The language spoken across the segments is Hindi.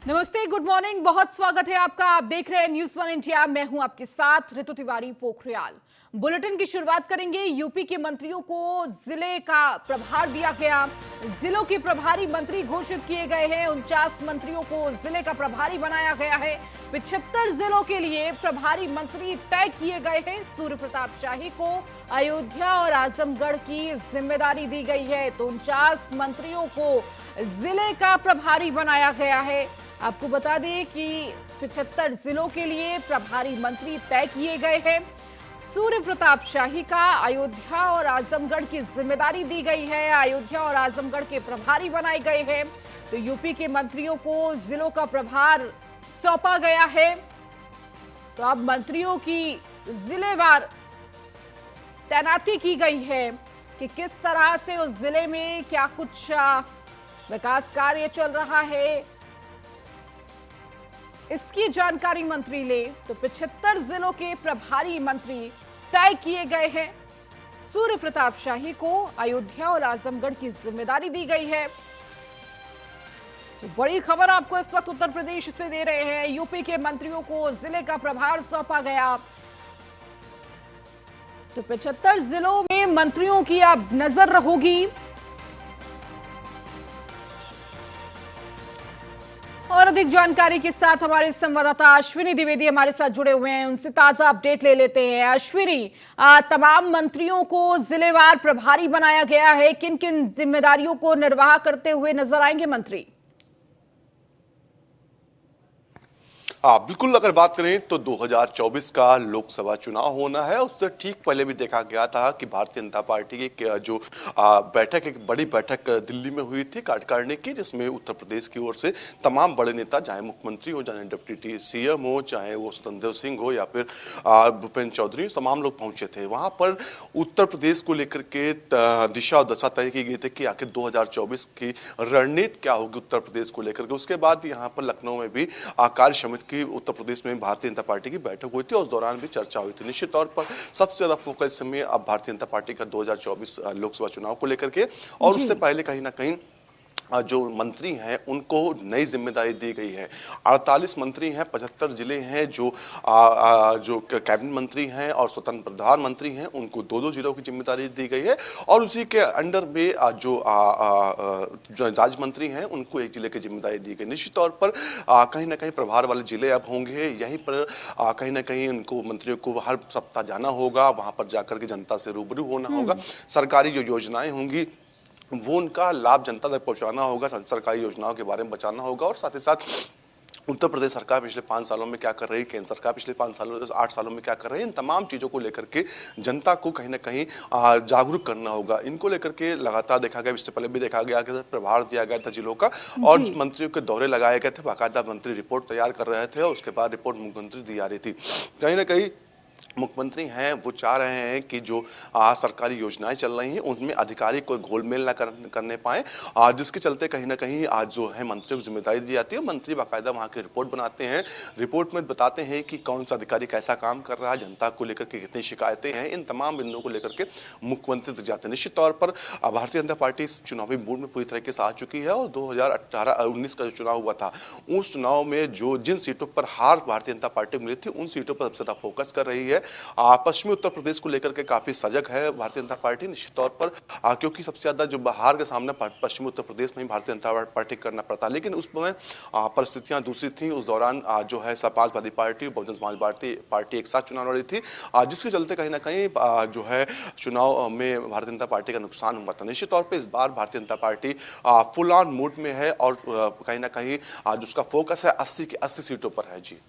नमस्ते, गुड मॉर्निंग। बहुत स्वागत है आपका। आप देख रहे हैं न्यूज़ वन इंडिया। मैं हूं आपके साथ ऋतु तिवारी पोखरियाल। बुलेटिन की शुरुआत करेंगे। यूपी के मंत्रियों को जिले का प्रभार दिया गया। जिलों के प्रभारी मंत्री घोषित किए गए हैं। 49 मंत्रियों को जिले का प्रभारी बनाया गया है। 75 जिलों के लिए प्रभारी मंत्री तय किए गए हैं। सूर्य प्रताप शाही को अयोध्या और आजमगढ़ की जिम्मेदारी दी गई है। तो 49 मंत्रियों को जिले का प्रभारी बनाया गया है। आपको बता दें कि 75 जिलों के लिए प्रभारी मंत्री तय किए गए हैं। सूर्य प्रताप शाही का अयोध्या और आजमगढ़ की जिम्मेदारी दी गई है। अयोध्या और आजमगढ़ के प्रभारी बनाए गए हैं। तो यूपी के मंत्रियों को जिलों का प्रभार सौंपा गया है। तो अब मंत्रियों की जिलेवार तैनाती की गई है कि किस तरह से उस जिले में क्या कुछ विकास कार्य चल रहा है, इसकी जानकारी मंत्री ले। तो 75 जिलों के प्रभारी मंत्री तय किए गए हैं। सूर्य प्रताप शाही को अयोध्या और आजमगढ़ की जिम्मेदारी दी गई है। तो बड़ी खबर आपको इस वक्त उत्तर प्रदेश से दे रहे हैं। यूपी के मंत्रियों को जिले का प्रभार सौंपा गया। तो 75 जिलों में मंत्रियों की अब नजर होगी। और अधिक जानकारी के साथ हमारे संवाददाता अश्विनी द्विवेदी हमारे साथ जुड़े हुए हैं। उनसे ताजा अपडेट ले लेते हैं। अश्विनी, तमाम मंत्रियों को जिलेवार प्रभारी बनाया गया है। किन किन जिम्मेदारियों को निर्वाह करते हुए नजर आएंगे मंत्री? बिल्कुल, अगर बात करें तो 2024 का लोकसभा चुनाव होना है। उससे ठीक पहले भी देखा गया था कि भारतीय जनता पार्टी की जो बैठक, एक बड़ी बैठक दिल्ली में हुई थी कार्यकारिणी की, जिसमें उत्तर प्रदेश की ओर से तमाम बड़े नेता, चाहे मुख्यमंत्री हो, चाहे डिप्टी सीएम हो, चाहे वो स्वतंत्र देव सिंह हो या फिर भूपेंद्र चौधरी, तमाम लोग पहुंचे थे। वहां पर उत्तर प्रदेश को लेकर के दिशा और दशा तय की गई थी कि आखिर 2024 की रणनीति क्या होगी उत्तर प्रदेश को लेकर के। उसके बाद यहाँ पर लखनऊ में भी कार्य समिति कि उत्तर प्रदेश में भारतीय जनता पार्टी की बैठक हुई थी और उस दौरान भी चर्चा हुई थी। निश्चित तौर पर सबसे ज्यादा फोकस इस समय अब भारतीय जनता पार्टी का 2024 लोकसभा चुनाव को लेकर के, और उससे पहले कहीं ना कहीं जो मंत्री हैं उनको नई जिम्मेदारी दी गई है। 48 मंत्री हैं, 75 जिले हैं जो जो कैबिनेट मंत्री हैं और स्वतंत्र प्रधानमंत्री हैं, उनको दो दो जिलों की जिम्मेदारी दी गई है। और उसी के अंडर में जो राज्य मंत्री हैं उनको एक जिले की जिम्मेदारी दी गई। निश्चित तौर पर कहीं ना कहीं प्रभार वाले जिले अब होंगे। यहीं पर कहीं ना कहीं उनको मंत्रियों को हर सप्ताह जाना होगा, वहां पर जाकर के जनता से रूबरू होना होगा। सरकारी जो योजनाएं होंगी वो उनका लाभ जनता तक पहुंचाना होगा, सरकारी योजनाओं के बारे में बताना होगा। और साथ ही साथ उत्तर प्रदेश सरकार पिछले 5 सालों में क्या कर रही है, केंद्र सरकार पिछले 8 सालों में क्या कर रही है, इन तमाम चीजों को लेकर के जनता को कहीं ना कहीं जागरूक करना होगा। इनको लेकर के लगातार देखा गया, इससे पहले भी देखा गया कि प्रभार दिया गया था जिलों का और मंत्रियों के दौरे लगाए गए थे। बाकायदा मंत्री रिपोर्ट तैयार कर रहे थे और उसके बाद रिपोर्ट मुख्यमंत्री दी जा रही थी। कहीं ना कहीं मुख्यमंत्री हैं वो चाह रहे हैं कि जो सरकारी योजनाएं चल रही हैं उनमें अधिकारी कोई घोलमेल ना करने पाए, जिसके चलते कहीं ना कहीं आज जो है मंत्रियों को जिम्मेदारी दी जाती है। मंत्री बाकायदा वहां की रिपोर्ट बनाते हैं, रिपोर्ट में बताते हैं कि कौन सा अधिकारी कैसा काम कर रहा है, जनता को लेकर के कितनी शिकायतें हैं, इन तमाम बिंदुओं को लेकर के मुख्यमंत्री तक जाते हैं। निश्चित तौर पर भारतीय जनता पार्टी इस चुनावी मूड में पूरी तरीके से आ चुकी है और 2018-19 का जो चुनाव हुआ था उस चुनाव में जिन सीटों पर हार भारतीय जनता पार्टी मिली थी उन सीटों पर सबसे ज्यादा फोकस कर रही है। पश्चिमी उत्तर प्रदेश को लेकर के काफी सजग है भारतीय जनता पार्टी निश्चित तौर पर, क्योंकि सबसे ज्यादा जो हार के सामने पश्चिमी उत्तर प्रदेश में भारतीय जनता पार्टी करना पड़ता, लेकिन उस समय परिस्थितियां दूसरी थी। उस दौरान जो है समाजवादी पार्टी, बहुजन समाज पार्टी एक साथ चुनाव लड़ी थी, जिसके चलते कहीं ना कहीं जो है चुनाव में भारतीय जनता पार्टी का नुकसान हुआ था। निश्चित तौर पर इस बार Bharatiya Janata party full on mood में है और कहीं ना कहीं आज उसका फोकस है 80 की 80 सीटों पर है। जी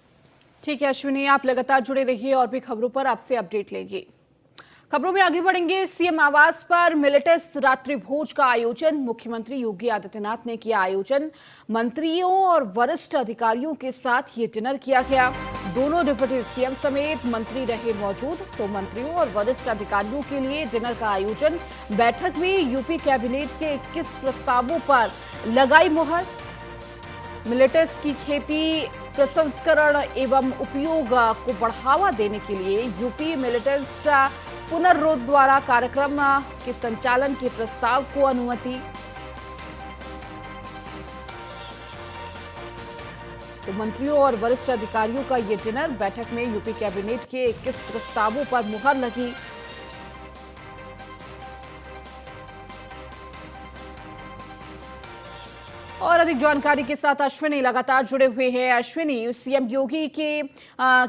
ठीक है अश्विनी, आप लगातार जुड़े रहिए और भी खबरों पर आपसे अपडेट लेंगे। खबरों में आगे बढ़ेंगे। सीएम आवास पर मिलेटस रात्रि भोज का आयोजन, मुख्यमंत्री योगी आदित्यनाथ ने किया आयोजन। मंत्रियों और वरिष्ठ अधिकारियों के साथ ये डिनर किया गया। दोनों डिप्टी सीएम समेत मंत्री रहे मौजूद। तो मंत्रियों और वरिष्ठ अधिकारियों के लिए डिनर का आयोजन। बैठक में यूपी कैबिनेट के 21 प्रस्तावों पर लगाई मुहर। मिलेटस की खेती, प्रसंस्करण एवं उपयोग को बढ़ावा देने के लिए यूपी मिलेटस पुनर्रोद्वारा कार्यक्रम के संचालन के प्रस्ताव को अनुमति। तो मंत्रियों और वरिष्ठ अधिकारियों का ये डिनर, बैठक में यूपी कैबिनेट के 21 प्रस्तावों पर मुहर लगी। और अधिक जानकारी के साथ अश्विनी लगातार जुड़े हुए हैं। अश्विनी, सीएम योगी के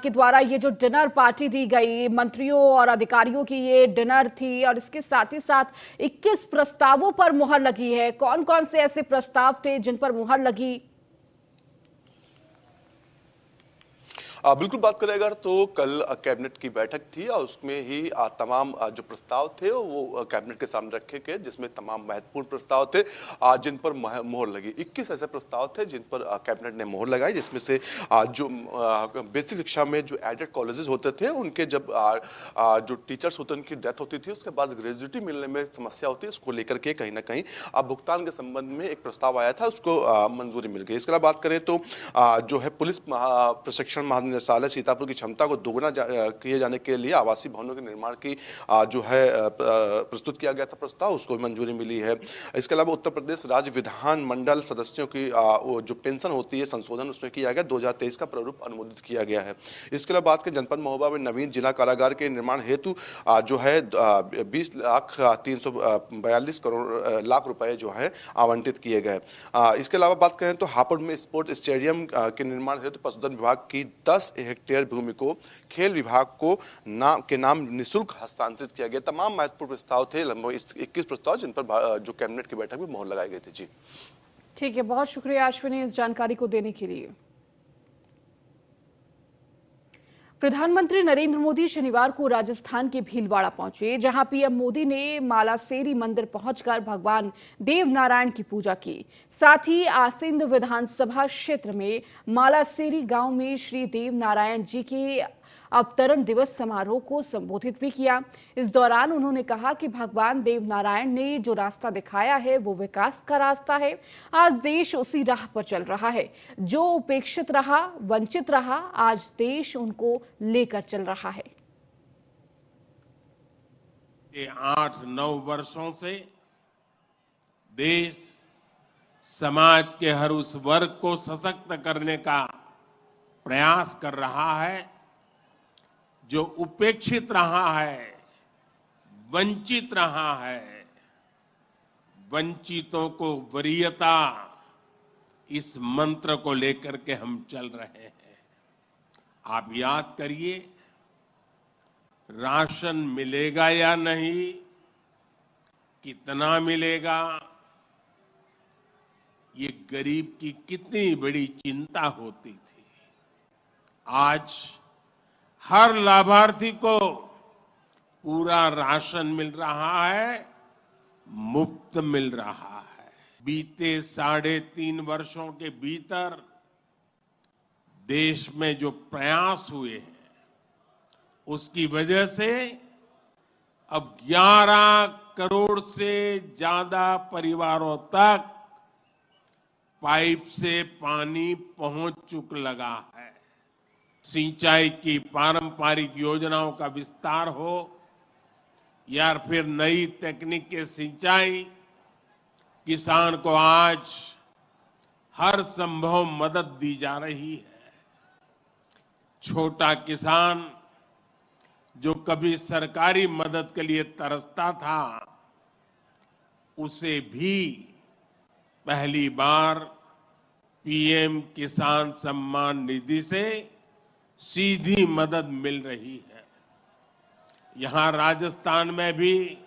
द्वारा ये जो डिनर पार्टी दी गई, मंत्रियों और अधिकारियों की ये डिनर थी और इसके साथ ही साथ 21 प्रस्तावों पर मुहर लगी है। कौन कौन से ऐसे प्रस्ताव थे जिन पर मुहर लगी? बिल्कुल बात करें अगर तो कल कैबिनेट की बैठक थी और उसमें ही तमाम जो प्रस्ताव थे वो कैबिनेट के सामने रखे गए, जिसमें तमाम महत्वपूर्ण प्रस्ताव थे जिन पर मोहर लगी। 21 ऐसे प्रस्ताव थे जिन पर कैबिनेट ने मोहर लगाई, जिसमें से जो बेसिक शिक्षा में जो एडेड कॉलेजेस होते थे उनके जब जो टीचर्स होते उनकी डेथ होती थी, उसके बाद ग्रेजुएटी मिलने में समस्या होती है, उसको लेकर के कहीं ना कहीं भुगतान के संबंध में एक प्रस्ताव आया था, उसको मंजूरी मिल गई। इसके अलावा बात करें तो जो है पुलिस प्रशिक्षण महानिदेशालय सीतापुर की क्षमता को दोगुना किए जाने के लिए आवासीय भवनों के निर्माण की जो है प्रस्तुत किया गया था प्रस्ताव, उसको भी मंजूरी मिली है। इसके अलावा उत्तर प्रदेश राज्य विधान मंडल सदस्यों की जो पेंशन होती है संशोधन उसमें किया गया, 2023 का प्रारूप अनुमोदित किया गया है। इसके अलावा बात करें जनपद महोबा में नवीन जिला कारागार के निर्माण हेतु जो है 20,342 करोड़ लाख रुपए जो है आवंटित किए गए। इसके अलावा बात करें तो हापुड़ में स्पोर्ट स्टेडियम के निर्माण हेतु पशुधन विभाग की 10 हेक्टेयर भूमि को खेल विभाग को नाम निःशुल्क हस्तांतरित किया गया। तमाम महत्वपूर्ण प्रस्ताव थे, लगभग 21 प्रस्ताव जिन पर जो कैबिनेट की बैठक में मोहर लगाई गई थी। जी ठीक है, बहुत शुक्रिया अश्विनी इस जानकारी को देने के लिए। प्रधानमंत्री नरेंद्र मोदी शनिवार को राजस्थान के भीलवाड़ा पहुंचे, जहां पीएम मोदी ने मालासेरी मंदिर पहुंचकर भगवान देव नारायण की पूजा की। साथ ही आसिंद विधानसभा क्षेत्र में मालासेरी गांव में श्री देव नारायण जी के अवतरण दिवस समारोह को संबोधित भी किया। इस दौरान उन्होंने कहा कि भगवान देव नारायण ने जो रास्ता दिखाया है वो विकास का रास्ता है। आज देश उसी राह पर चल रहा है। जो उपेक्षित रहा, वंचित रहा, आज देश उनको लेकर चल रहा है। ये 8-9 वर्षों से देश समाज के हर उस वर्ग को सशक्त करने का प्रयास कर रहा है, जो उपेक्षित रहा है, वंचित रहा है। वंचितों को वरीयता, इस मंत्र को लेकर के हम चल रहे हैं। आप याद करिए, राशन मिलेगा या नहीं, कितना मिलेगा, ये गरीब की कितनी बड़ी चिंता होती थी। आज हर लाभार्थी को पूरा राशन मिल रहा है, मुफ्त मिल रहा है। बीते 3.5 वर्षों के भीतर देश में जो प्रयास हुए हैं, उसकी वजह से अब 11 करोड़ से ज्यादा परिवारों तक पाइप से पानी पहुंच चुक लगा है। सिंचाई की पारंपरिक योजनाओं का विस्तार हो या फिर नई तकनीक के सिंचाई, किसान को आज हर संभव मदद दी जा रही है। छोटा किसान जो कभी सरकारी मदद के लिए तरसता था, उसे भी पहली बार पीएम किसान सम्मान निधि से सीधी मदद मिल रही है। यहां राजस्थान में भी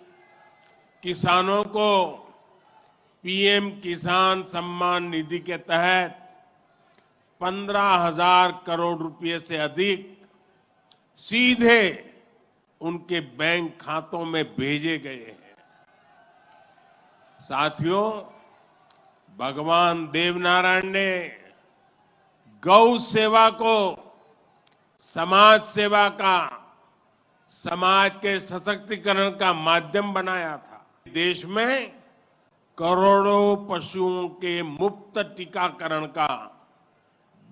किसानों को पीएम किसान सम्मान निधि के तहत 15,000 करोड़ रुपए से अधिक सीधे उनके बैंक खातों में भेजे गए हैं। साथियों, भगवान देवनारायण ने गौ सेवा को समाज सेवा का, समाज के सशक्तिकरण का माध्यम बनाया था। देश में करोड़ों पशुओं के मुफ्त टीकाकरण का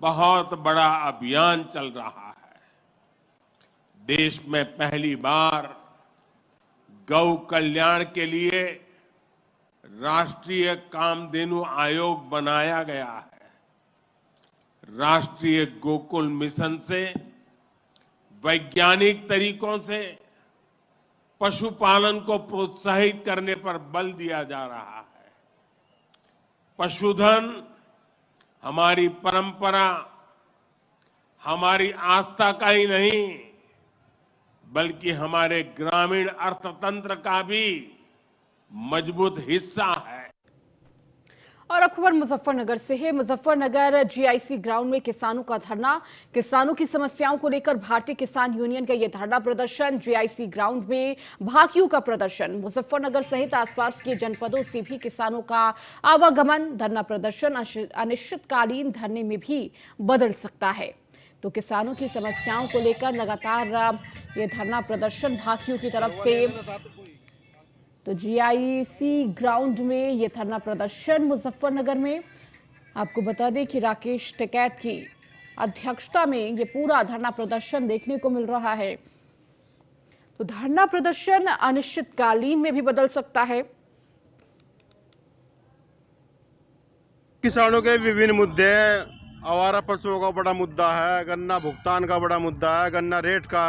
बहुत बड़ा अभियान चल रहा है। देश में पहली बार गौ कल्याण के लिए राष्ट्रीय कामधेनु आयोग बनाया गया है। राष्ट्रीय गोकुल मिशन से वैज्ञानिक तरीकों से पशुपालन को प्रोत्साहित करने पर बल दिया जा रहा है। पशुधन हमारी परंपरा, हमारी आस्था का ही नहीं, बल्कि हमारे ग्रामीण अर्थतंत्र का भी मजबूत हिस्सा है। और अब खबर मुजफ्फरनगर से है। मुजफ्फरनगर जीआईसी ग्राउंड में किसानों का धरना। किसानों की समस्याओं को लेकर भारतीय किसान यूनियन का यह धरना प्रदर्शन। जीआईसी ग्राउंड में भाकियों का प्रदर्शन। मुजफ्फरनगर सहित आसपास के जनपदों से भी किसानों का आवागमन। धरना प्रदर्शन अनिश्चितकालीन धरने में भी बदल सकता है। तो किसानों की समस्याओं को लेकर लगातार ये धरना प्रदर्शन भाकियों की तरफ से। तो जीआईसी ग्राउंड में ये धरना प्रदर्शन मुजफ्फरनगर में। आपको बता दें कि राकेश टिकैत की अध्यक्षता में ये पूरा धरना प्रदर्शन देखने को मिल रहा है। तो धरना प्रदर्शन अनिश्चितकालीन में भी बदल सकता है। किसानों के विभिन्न मुद्दे हैं। आवारा पशुओं का बड़ा मुद्दा है, गन्ना भुगतान का बड़ा मुद्दा है, गन्ना रेट का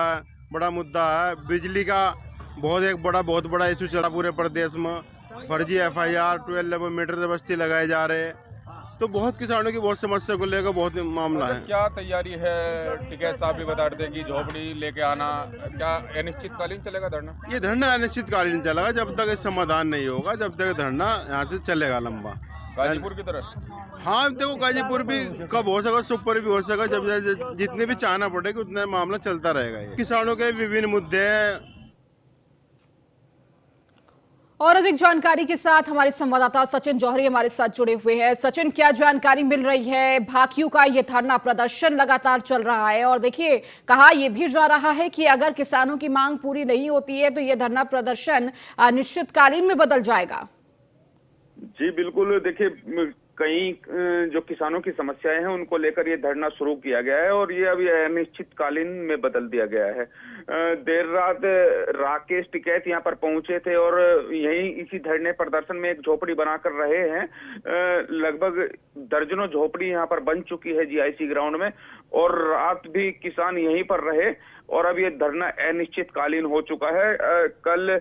बड़ा मुद्दा है, बिजली का बहुत बड़ा इशू चला पूरे प्रदेश में। फर्जी एफआईआर, 12 मीटर बस्ती लगाए जा रहे हैं। तो बहुत किसानों की बहुत समस्या को लेकर बहुत मामला है। क्या तैयारी है? टिकैत साहब भी बता रहे थे कि झोपड़ी लेके आना, क्या अनिश्चितकालीन चलेगा धरना? ये धरना अनिश्चितकालीन चलेगा जब तक समाधान नहीं होगा, जब तक धरना यहाँ से चलेगा लंबा। गाजीपुर की तरफ? हाँ देखो, गाजीपुर भी कब हो सका, सुपर भी हो सका, जब जितने भी चाहना पड़ेगा उतना मामला चलता रहेगा। ये किसानों के विभिन्न मुद्दे हैं। और अधिक जानकारी के साथ हमारे संवाददाता सचिन जौहरी हमारे साथ जुड़े हुए हैं। सचिन, क्या जानकारी मिल रही है? भाकियों का ये धरना प्रदर्शन लगातार चल रहा है और देखिए कहा यह भी जा रहा है कि अगर किसानों की मांग पूरी नहीं होती है तो ये धरना प्रदर्शन अनिश्चितकालीन में बदल जाएगा। जी बिल्कुल, देखिए कई जो किसानों की समस्याएं हैं उनको लेकर ये धरना शुरू किया गया है और ये अभी अनिश्चितकालीन में बदल दिया गया है। देर रात राकेश टिकैत यहाँ पर पहुंचे थे और यहीं इसी धरने प्रदर्शन में एक झोपड़ी बनाकर रहे हैं। लगभग दर्जनों झोपड़ी यहाँ पर बन चुकी है जीआईसी ग्राउंड में और रात भी किसान यहीं पर रहे और अब ये धरना अनिश्चितकालीन हो चुका है। कल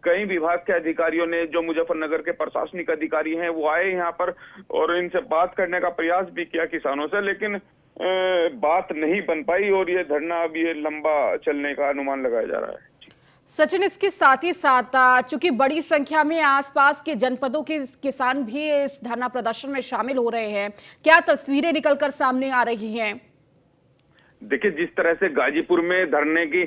कई विभाग के अधिकारियों ने, जो मुजफ्फरनगर के प्रशासनिक अधिकारी हैं, वो आए यहाँ पर और इनसे बात करने का प्रयास भी किया किसानों से, लेकिन बात नहीं बन पाई और ये धरना अब ये लंबा चलने का अनुमान लगाया जा रहा है। सचिन, इसके साथ ही साथ चूंकि बड़ी संख्या में आसपास के जनपदों के किसान भी इस धरना प्रदर्शन में शामिल हो रहे हैं, क्या तस्वीरें निकलकर सामने आ रही हैं? देखिए, जिस तरह से गाजीपुर में धरने की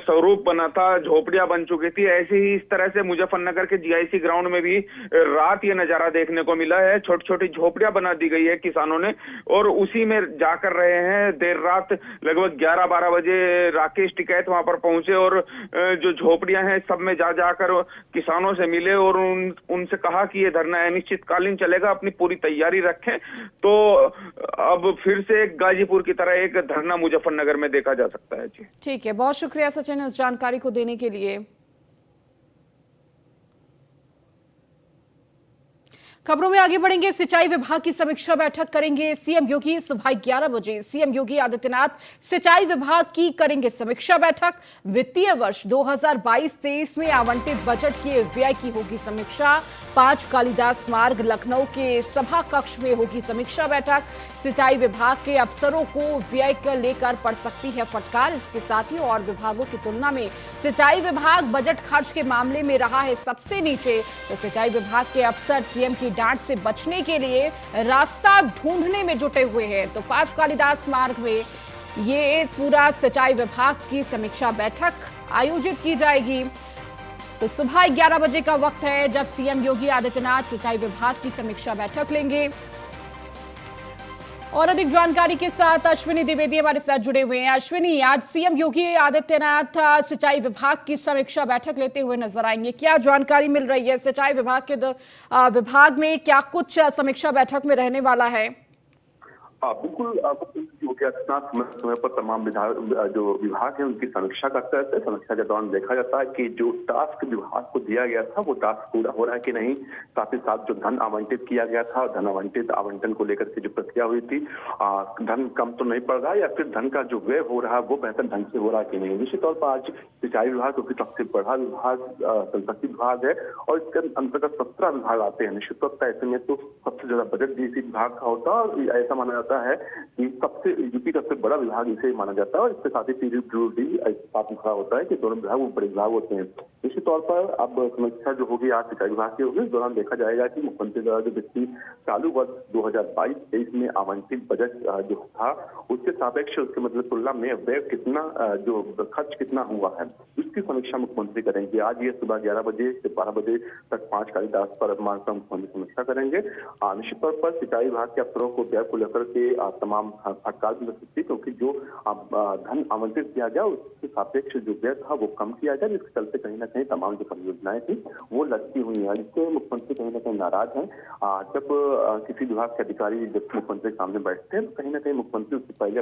स्वरूप बना था, झोपड़ियां बन चुकी थी, ऐसे ही इस तरह से मुजफ्फरनगर के जीआईसी ग्राउंड में भी रात ये नजारा देखने को मिला है। छोटी छोटी झोपड़ियां बना दी गई है किसानों ने और उसी में जाकर रहे हैं। देर रात लगभग 11-12 बजे राकेश टिकैत वहां पर पहुंचे और जो झोपड़ियां हैं सब में जाकर किसानों से मिले और उनसे कहा कि ये धरना अनिश्चितकालीन चलेगा, अपनी पूरी तैयारी रखें। तो अब फिर से गाजीपुर की तरह एक धरना मुजफ्फरनगर में देखा जा सकता है। जी ठीक है, बहुत शुक्रिया सचिन इस जानकारी को देने के लिए। खबरों में आगे बढ़ेंगे। सिंचाई विभाग की समीक्षा बैठक करेंगे सीएम योगी। सुबह 11 बजे सीएम योगी आदित्यनाथ सिंचाई विभाग की करेंगे समीक्षा बैठक। वित्तीय वर्ष 2022-23 में आवंटित बजट के व्यय की होगी समीक्षा। 5 कालिदास मार्ग लखनऊ के सभा कक्ष में होगी समीक्षा बैठक। सिंचाई विभाग के अफसरों को व्यय को लेकर पड़ सकती है फटकार। इसके साथ ही और विभागों की तुलना में सिंचाई विभाग बजट खर्च के मामले में रहा है सबसे नीचे। तो सिंचाई विभाग के अफसर सीएम की डांट से बचने के लिए रास्ता ढूंढने में जुटे हुए हैं। तो 5 कालिदास मार्ग में ये पूरा सिंचाई विभाग की समीक्षा बैठक आयोजित की जाएगी। तो सुबह 11 बजे का वक्त है जब सीएम योगी आदित्यनाथ सिंचाई विभाग की समीक्षा बैठक लेंगे। और अधिक जानकारी के साथ अश्विनी द्विवेदी हमारे साथ जुड़े हुए हैं। अश्विनी, आज सीएम योगी आदित्यनाथ सिंचाई विभाग की समीक्षा बैठक लेते हुए नजर आएंगे, क्या जानकारी मिल रही है? सिंचाई विभाग के विभाग में क्या कुछ समीक्षा बैठक में रहने वाला है? बिल्कुल योगी आदित्यनाथ समय समय पर तमाम जो विभाग है उनकी समीक्षा करते रहते हैं। समीक्षा के दौरान देखा जाता है कि जो टास्क विभाग को दिया गया था वो टास्क पूरा हो रहा है कि नहीं। साथ ही साथ जो धन आवंटित किया गया था, धन आवंटन को लेकर के जो प्रक्रिया हुई थी, धन कम तो नहीं पड़ रहा या फिर धन का जो व्यय हो रहा है वो बेहतर ढंग से हो रहा है कि नहीं। निश्चित तौर पर आज सिंचाई विभाग क्योंकि सबसे बड़ा विभाग संपत्ति विभाग है और इसके अंतर्गत 17 विभाग आते हैं। निश्चित तौर पर ऐसे में तो सबसे ज्यादा बजट भी इसी विभाग का होता है और ऐसा माना जाता है कि यूपी का सबसे बड़ा विभाग इसे माना जाता है और इसके साथ ही पीडब्ल्यूडी साथ में खड़ा होता है कि दोनों विभाग वो बड़े विभाग होते हैं। निश्चित तौर पर अब समीक्षा जो होगी आज सिंचाई विभाग की होगी, इस दौरान देखा जाएगा कि मुख्यमंत्री द्वारा जो वित्तीय चालू वर्ष 2022-23 में आवंटित बजट जो था उसके सापेक्ष उसके मतलब तुलना में व्यय कितना, जो खर्च कितना हुआ है, उसकी समीक्षा मुख्यमंत्री करेंगे। आज ये सुबह 11 बजे से 12 बजे तक 5 कालिदास पर मुख्यमंत्री समीक्षा करेंगे। निश्चित तौर पर सिंचाई विभाग के अफसरों को व्यय को लेकर के तमाम हड़ताल भी हो सकती है क्योंकि जो धन आवंटित किया गया उसके सापेक्ष जो व्यय था वो कम किया गया, जिसके चलते कहीं ना कहीं तमाम जो परियोजनाएं थी वो लटकी हुई हैं। इससे मुख्यमंत्री कहीं ना कहीं नाराज हैं। जब किसी विभाग के अधिकारी जब मुख्यमंत्री के सामने बैठते हैं तो कहीं ना कहीं मुख्यमंत्री उससे पहले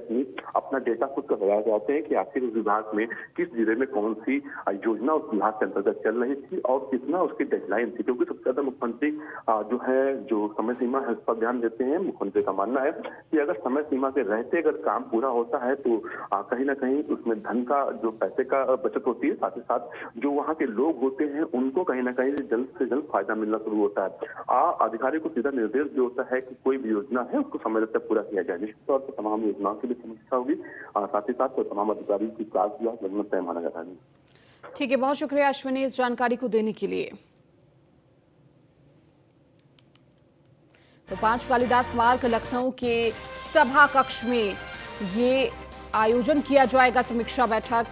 अपना डेटा खुद का लगाया जाते हैं कि आखिर उस विभाग में किस जिले में कौन सी योजना उस विभाग के अंतर्गत चल रही थी और कितना उसकी डेडलाइन थी, क्योंकि सबसे ज्यादा मुख्यमंत्री जो समय सीमा है उस पर ध्यान देते हैं। मुख्यमंत्री का मानना है कि अगर समय सीमा के रहते अगर काम पूरा होता है तो कहीं ना कहीं उसमें धन का जो पैसे का बचत होती है, साथ ही साथ जो वहाँ के लोग होते हैं उनको कहीं ना कहीं जल्द से जल्द फायदा मिलना शुरू होता है। अधिकारी को सीधा निर्देश जो होता है कि कोई भी योजना है उसको समय रहते पूरा किया जाए। निश्चित तौर पर तमाम योजनाओं की भी समीक्षा होगी, साथ ही साथ तमाम अधिकारियों की क्लास लगना तय माना जाता है। ठीक है, बहुत शुक्रिया अश्विनी इस जानकारी को देने के लिए। तो 5 कालिदास मार्ग लखनऊ के सभा कक्ष में ये आयोजन किया जाएगा समीक्षा बैठक।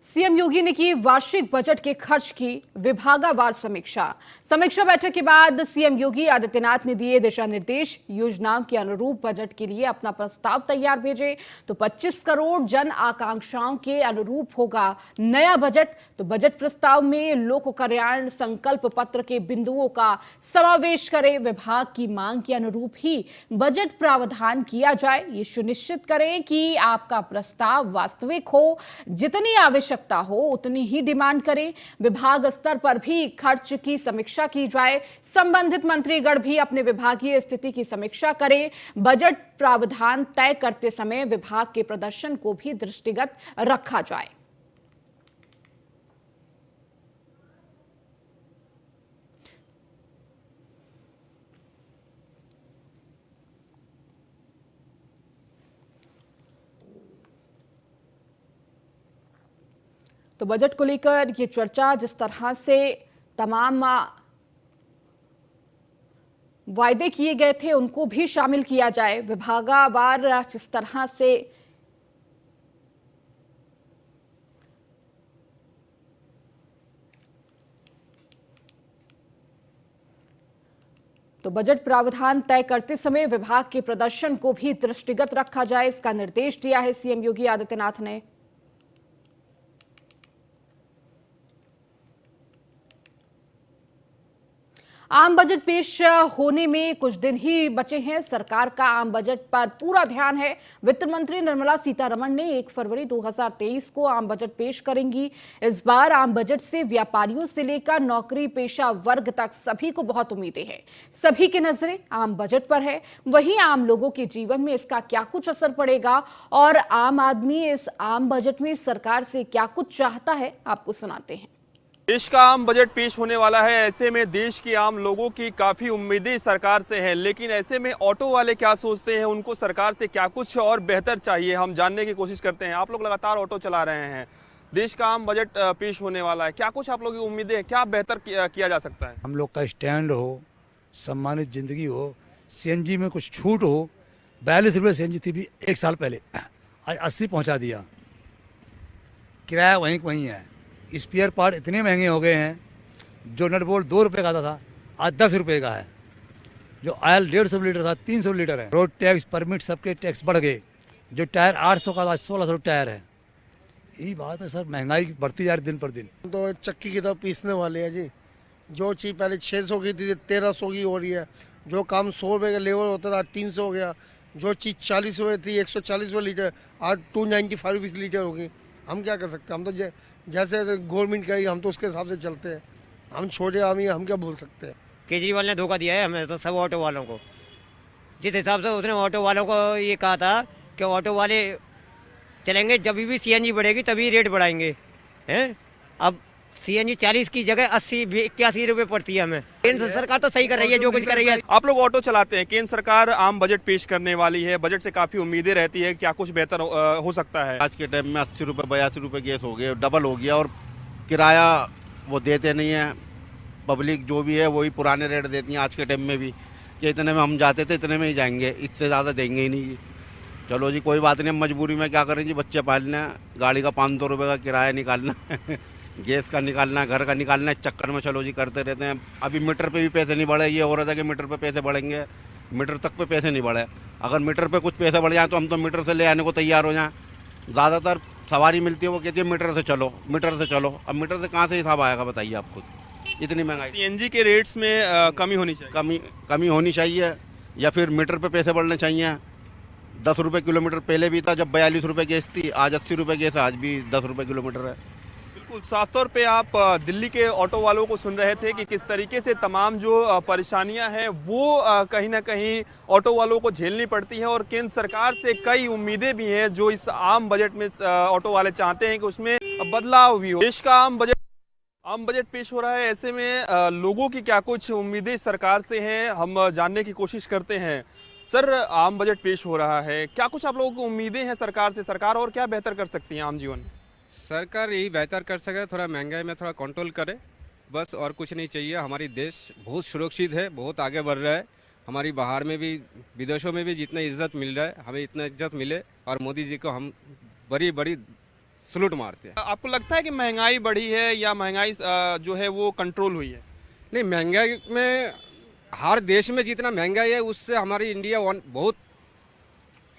सीएम योगी ने की वार्षिक बजट के खर्च की विभागवार समीक्षा बैठक के बाद सीएम योगी आदित्यनाथ ने दिए दिशा निर्देश। योजनाओं के अनुरूप बजट के लिए अपना प्रस्ताव तैयार भेजे तो 25 करोड़ जन आकांक्षाओं के अनुरूप होगा नया बजट। तो बजट प्रस्ताव में लोक कल्याण संकल्प पत्र के बिंदुओं का समावेश करें। विभाग की मांग के अनुरूप ही बजट प्रावधान किया जाए। ये सुनिश्चित करें कि आपका प्रस्ताव वास्तविक हो, जितनी आवश्यकता हो उतनी ही डिमांड करें। विभाग स्तर पर भी खर्च की समीक्षा की जाए। संबंधित मंत्रीगण भी अपने विभागीय स्थिति की समीक्षा करें। बजट प्रावधान तय करते समय विभाग के प्रदर्शन को भी दृष्टिगत रखा जाए। तो बजट को लेकर ये चर्चा, जिस तरह से तमाम वायदे किए गए थे उनको भी शामिल किया जाए विभागवार, जिस तरह से तो बजट प्रावधान तय करते समय विभाग के प्रदर्शन को भी दृष्टिगत रखा जाए, इसका निर्देश दिया है सीएम योगी आदित्यनाथ ने। आम बजट पेश होने में कुछ दिन ही बचे हैं। सरकार का आम बजट पर पूरा ध्यान है। वित्त मंत्री निर्मला सीतारमण ने 1 फरवरी 2023 को आम बजट पेश करेंगी। इस बार आम बजट से व्यापारियों से लेकर नौकरी पेशा वर्ग तक सभी को बहुत उम्मीदें हैं। सभी की नजरें आम बजट पर है। वहीं आम लोगों के जीवन में इसका क्या कुछ असर पड़ेगा और आम आदमी इस आम बजट में सरकार से क्या कुछ चाहता है, आपको सुनाते हैं। देश का आम बजट पेश होने वाला है। ऐसे में देश के आम लोगों की काफ़ी उम्मीदें सरकार से हैं, लेकिन ऐसे में ऑटो वाले क्या सोचते हैं, उनको सरकार से क्या कुछ और बेहतर चाहिए, हम जानने की कोशिश करते हैं। आप लोग लगातार ऑटो चला रहे हैं, देश का आम बजट पेश होने वाला है, क्या कुछ आप लोगों की उम्मीदें हैं, क्या बेहतर किया जा सकता है? हम लोग का स्टैंड हो, सम्मानित जिंदगी हो, सीएनजी में कुछ छूट हो। 42 रुपये सीएनजी थी भी 1 साल पहले, आज 80 पहुँचा दिया। किराया वहीं है। स्पेयर पार्ट इतने महंगे हो गए हैं, जो नट बोल्ट 2 रुपये का था आज 10 रुपये का है। जो ऑयल 150 लीटर था 300 लीटर है। रोड टैक्स, परमिट, सबके टैक्स बढ़ गए। जो टायर 800 का था आज 1600 टायर है। यही बात है सर, महंगाई बढ़ती जा रही दिन पर दिन। तो चक्की की तो पीसने वाले हैं जी, जो चीज़ पहले 600 की थी 1300 की हो रही है। जो काम 100 रुपये का लेवल होता था 300 हो गया। जो चीज़ 40 रुपये थी 140 रुपये लीटर आज 295 रुपीज़ लीटर होगी। हम क्या कर सकते हैं? हम तो जैसे गवर्नमेंट करेगी हम तो उसके हिसाब से चलते हैं। हम छोटे आदमी हम क्या बोल सकते हैं? केजरीवाल ने धोखा दिया है हमें तो, सब ऑटो वालों को। जिस हिसाब से उसने ऑटो वालों को ये कहा था कि ऑटो वाले चलेंगे जब भी सीएनजी बढ़ेगी तभी रेट बढ़ाएंगे, हैं? अब सीएनजी 40 की जगह 80-81 रुपए पड़ती है हमें। केंद्र सरकार तो सही कर रही है जो कुछ कर रही है। आप लोग ऑटो चलाते हैं, केंद्र सरकार आम बजट पेश करने वाली है, बजट से काफी उम्मीदें रहती है, क्या कुछ बेहतर हो सकता है? आज के टाइम में 80 रुपये 82 रुपये गैस हो गए, डबल हो गया, और किराया वो देते नहीं है। पब्लिक जो भी है वही पुराने रेट देती है आज के टाइम में भी, कि इतने में हम जाते थे इतने में ही जाएंगे, इससे ज़्यादा देंगे ही नहीं जी। चलो जी कोई बात नहीं, मजबूरी में क्या करें जी, बच्चे पालना, गाड़ी का 500 रुपये का किराया निकालना गैस का निकालना, घर का निकालना, इस चक्कर में चलो जी करते रहते हैं। अभी मीटर पे भी पैसे नहीं बढ़े, ये हो रहा था कि मीटर पे पैसे बढ़ेंगे, मीटर तक पे पैसे नहीं बढ़े। अगर मीटर पे कुछ पैसे बढ़ जाए तो हम तो मीटर से ले आने को तैयार हो जाएं। ज़्यादातर सवारी मिलती है वो कहती है मीटर से चलो, मीटर से चलो। अब मीटर से कहाँ से हिसाब आएगा बताइए आप खुद, इतनी महंगाई। सीएनजी के रेट्स में कमी होनी चाहिए, कमी होनी चाहिए, या फिर मीटर पे पैसे बढ़ने चाहिए। 10 रुपये किलोमीटर पहले भी था जब 42 रुपये गैस थी, आज 80 रुपये गैस, आज भी 10 रुपये किलोमीटर है। बिल्कुल साफ तौर पे आप दिल्ली के ऑटो वालों को सुन रहे थे कि किस तरीके से तमाम जो परेशानियां हैं वो कहीं ना कहीं ऑटो वालों को झेलनी पड़ती हैं, और केंद्र सरकार से कई उम्मीदें भी हैं जो इस आम बजट में ऑटो वाले चाहते हैं कि उसमें बदलाव भी हो। देश का आम बजट पेश हो रहा है, ऐसे में लोगों की क्या कुछ उम्मीदें सरकार से हैं, हम जानने की कोशिश करते हैं। सर, आम बजट पेश हो रहा है, क्या कुछ आप लोगों को उम्मीदें हैं सरकार से? सरकार और क्या बेहतर कर सकती है आम जीवन में? सरकार यही बेहतर कर सके, थोड़ा महंगाई में थोड़ा कंट्रोल करे, बस और कुछ नहीं चाहिए। हमारी देश बहुत सुरक्षित है, बहुत आगे बढ़ रहा है। हमारी बाहर में भी, विदेशों में भी जितना इज्जत मिल रहा है, हमें इतना इज्जत मिले, और मोदी जी को हम बड़ी बड़ी सलूट मारते हैं। आपको लगता है कि महंगाई बढ़ी है या महंगाई जो है वो कंट्रोल हुई है? नहीं, महंगाई में हर देश में जितना महंगाई है उससे हमारी इंडिया बहुत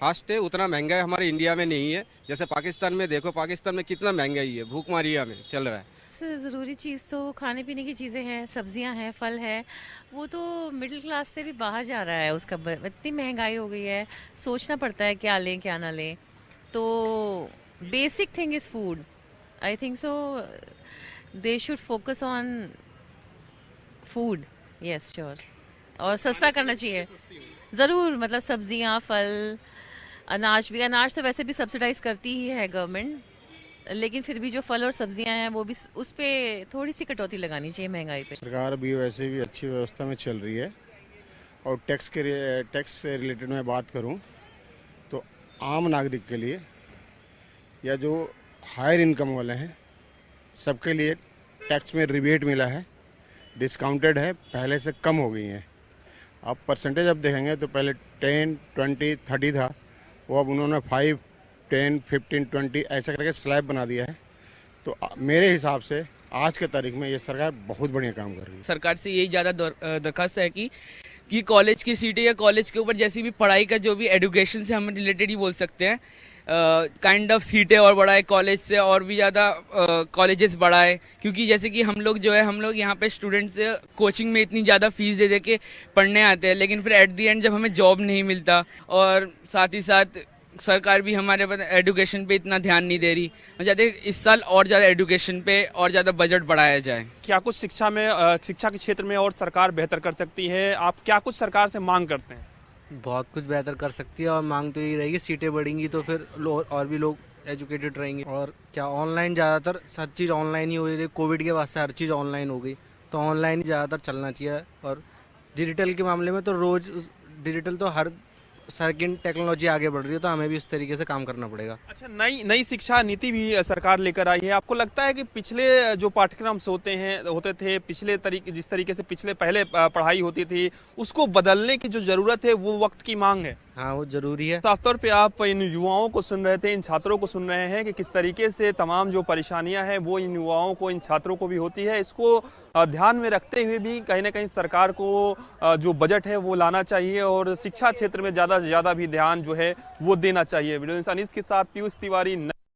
फास्ट है, उतना महंगाई हमारे इंडिया में नहीं है। जैसे पाकिस्तान में देखो, पाकिस्तान में कितना महंगाई है, भूखमरी में चल रहा है। सबसे ज़रूरी चीज़ तो खाने पीने की चीज़ें हैं, सब्जियां हैं, फल है, वो तो मिडिल क्लास से भी बाहर जा रहा है। उसका इतनी महंगाई हो गई है, सोचना पड़ता है क्या लें क्या ना लें। तो basic thing is food. I think so they should focus on food, yes sure. और सस्ता करना चाहिए ज़रूर, मतलब सब्जियां, फल, अनाज भी। अनाज तो वैसे भी सब्सिडाइज करती ही है गवर्नमेंट, लेकिन फिर भी जो फल और सब्जियां हैं वो भी, उस पर थोड़ी सी कटौती लगानी चाहिए महंगाई पे। सरकार भी वैसे भी अच्छी व्यवस्था में चल रही है, और टैक्स से रिलेटेड मैं बात करूं तो आम नागरिक के लिए या जो हायर इनकम वाले हैं सबके लिए टैक्स में रिबेट मिला है, डिस्काउंटेड है, पहले से कम हो गई हैं। आप परसेंटेज अब देखेंगे तो पहले 10, 20, 30 था, वो अब उन्होंने 5, 10, 15, 20 ऐसा करके स्लैब बना दिया है। तो मेरे हिसाब से आज के तारीख में ये सरकार बहुत बढ़िया काम कर रही है। सरकार से यही ज़्यादा दरख्वास्त है कि कॉलेज की सीटें या कॉलेज के ऊपर जैसी भी पढ़ाई का जो भी एजुकेशन से हम रिलेटेड ही बोल सकते हैं, काइंड ऑफ सीटें और बढ़ाए, कॉलेज से और भी ज़्यादा कॉलेजेस बढ़ाए। क्योंकि जैसे कि हम लोग यहाँ पे स्टूडेंट्स कोचिंग में इतनी ज़्यादा फीस दे के पढ़ने आते हैं, लेकिन फिर एट दी एंड जब हमें जॉब नहीं मिलता, और साथ ही साथ सरकार भी हमारे एजुकेशन पे इतना ध्यान नहीं दे रही। हम चाहते हैं इस साल और ज़्यादा एजुकेशन पे और ज़्यादा बजट बढ़ाया जाए। क्या कुछ शिक्षा के क्षेत्र में और सरकार बेहतर कर सकती है? आप क्या कुछ सरकार से मांग करते हैं? बहुत कुछ बेहतर कर सकती है, और मांग तो यही रहेगी, सीटें बढ़ेंगी तो फिर और भी लोग एजुकेटेड रहेंगे। और क्या ऑनलाइन ज़्यादातर हर चीज़ ऑनलाइन ही हो रही है, कोविड के बाद से हर चीज़ ऑनलाइन हो गई, तो ऑनलाइन ही ज़्यादातर चलना चाहिए। और डिजिटल के मामले में तो रोज़ डिजिटल तो हर सेकंड टेक्नोलॉजी आगे बढ़ रही है, तो हमें भी उस तरीके से काम करना पड़ेगा। अच्छा, नई शिक्षा नीति भी सरकार लेकर आई है। आपको लगता है कि पिछले जो पाठ्यक्रम होते थे, जिस तरीके से पहले पढ़ाई होती थी, उसको बदलने की जो जरूरत है वो वक्त की मांग है? हाँ, वो जरूरी है। साफ तौर पे आप इन युवाओं को सुन रहे थे, इन छात्रों को सुन रहे हैं कि किस तरीके से तमाम जो परेशानियां हैं वो इन युवाओं को, इन छात्रों को भी होती है। इसको ध्यान में रखते हुए भी कहीं ना कहीं सरकार को जो बजट है वो लाना चाहिए, और शिक्षा क्षेत्र में ज़्यादा से ज़्यादा भी ध्यान जो है वो देना चाहिए। वीडियो अनीस के साथ पीयूष तिवारी,